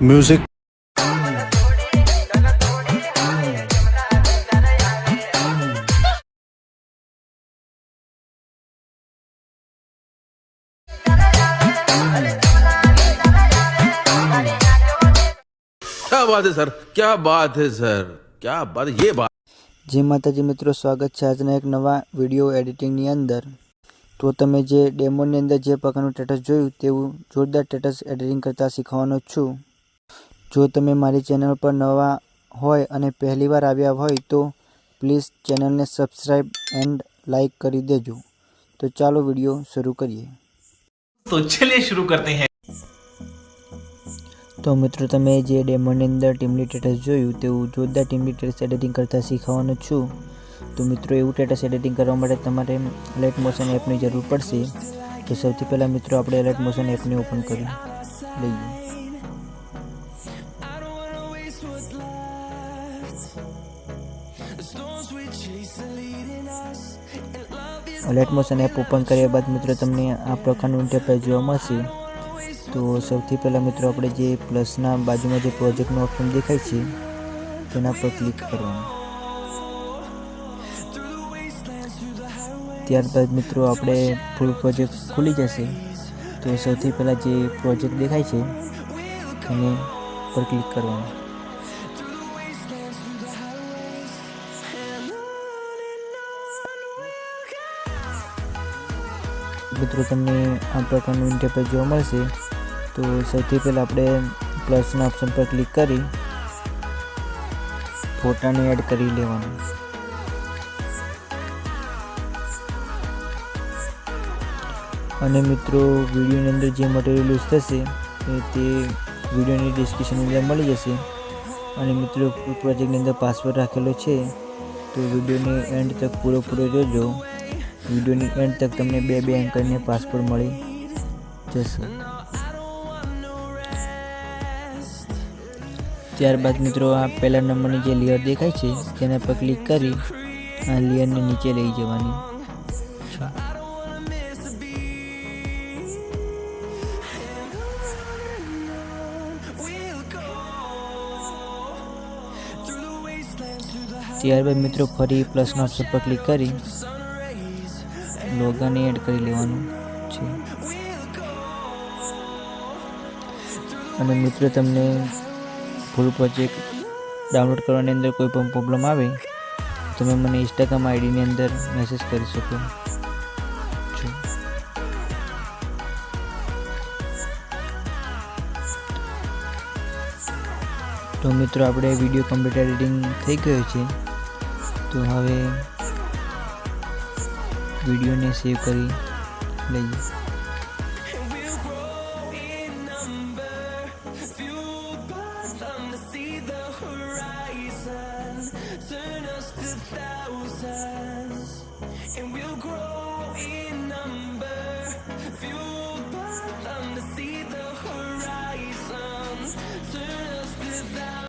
Music. क्या बात है सर, क्या बात है सर, क्या बात है, ये बात। जय माताजी मित्रों, स्वागत है આજના એક નવા વિડીયો એડિટિંગની અંદર। તો તમે જે ડેમોની અંદર જે પ્રકારનું સ્ટેટસ જોયું તેવું જોરદાર સ્ટેટસ એડિટિંગ કરતા શીખવાનો છું। જો તમે મારી ચેનલ પર નવા હોય અને પહેલીવાર આવ્યા હોય તો પ્લીઝ ચેનલને સબસ્ક્રાઇબ એન્ડ લાઇક કરી દેજો। તો ચાલો વિડીયો શરૂ કરીએ। तो चलिए शुरू करते हैं। તો મિત્રો તમે જે ડેમોની અંદર ટીમલી સ્ટેટસ જોયું તેવું જોરદાર ટીમલી સ્ટેટસ એડિટિંગ કરતા શીખવાનો છું। તો મિત્રો એવું સ્ટેટસ એડિટિંગ કરવા માટે તમારે એલર્ટ મોશન એપની જરૂર પડશે। તો સૌથી પહેલાં મિત્રો આપણે એલર્ટ મોશન એપને ઓપન કરી લઈએ। એલર્ટ મોશન એપ ઓપન કર્યા બાદ મિત્રો તમને આ પ્રકારનું ઇન્ટરફેસ જોવા મળશે। તો સૌથી પહેલાં મિત્રો આપણે જે પ્લસના બાજુમાં જે પ્રોજેક્ટનું ઓપ્શન દેખાય છે તેના પર ક્લિક કરવાનું। ત્યારબાદ મિત્રો આપણે ફૂલ પ્રોજેક્ટ ખુલી જશે। તો સૌથી પહેલાં જે પ્રોજેક્ટ દેખાય છે તેને પર ક્લિક કરવાનું। મિત્રો તમને આ પ્રકારનું ઇન્ટરફેસ જોવા મળશે। તો સૌથી પહેલાં આપણે પ્લસના ઓપ્શન પર ક્લિક કરી ફોટાને એડ કરી લેવાનું। અને મિત્રો વિડીયોની અંદર જે મટીરિયલ યુઝ થશે તે વિડીયોની ડિસ્ક્રિપ્શનની અંદર મળી જશે। અને મિત્રો પ્રોજેક્ટની અંદર પાસવર્ડ રાખેલો છે તો વિડીયોની એન્ડ તક પૂરો જોજો। વિડીયોની એન્ડ તક તમને બે અંકને પાસવર્ડ મળી જશે। ત્યારબાદ મિત્રો આ પહેલા નંબરની જે લેયર દેખાય છે તેના પર ક્લિક કરી આ લેયરને નીચે લઈ જવાની છે। ત્યારબાદ મિત્રો ફરી પ્લસના ઓપ્શન પર ક્લિક કરી લોગોને એડ કરી લેવાનું છે। અને મિત્રો તમને ફૂલ પ્રોજેક્ટ ડાઉનલોડ કરવાની અંદર કોઈ પણ પ્રોબ્લેમ આવે તમે મને ઇન્સ્ટાગ્રામ આઈડીની અંદર મેસેજ કરી શકો છો। તો મિત્રો આપણે વિડીયો કમ્પ્લીટ એડિટિંગ થઈ ગયો છે। તો હવે વિડીયોને સેવ કરી લઈએ। Turn us to thousands, and we'll grow in number.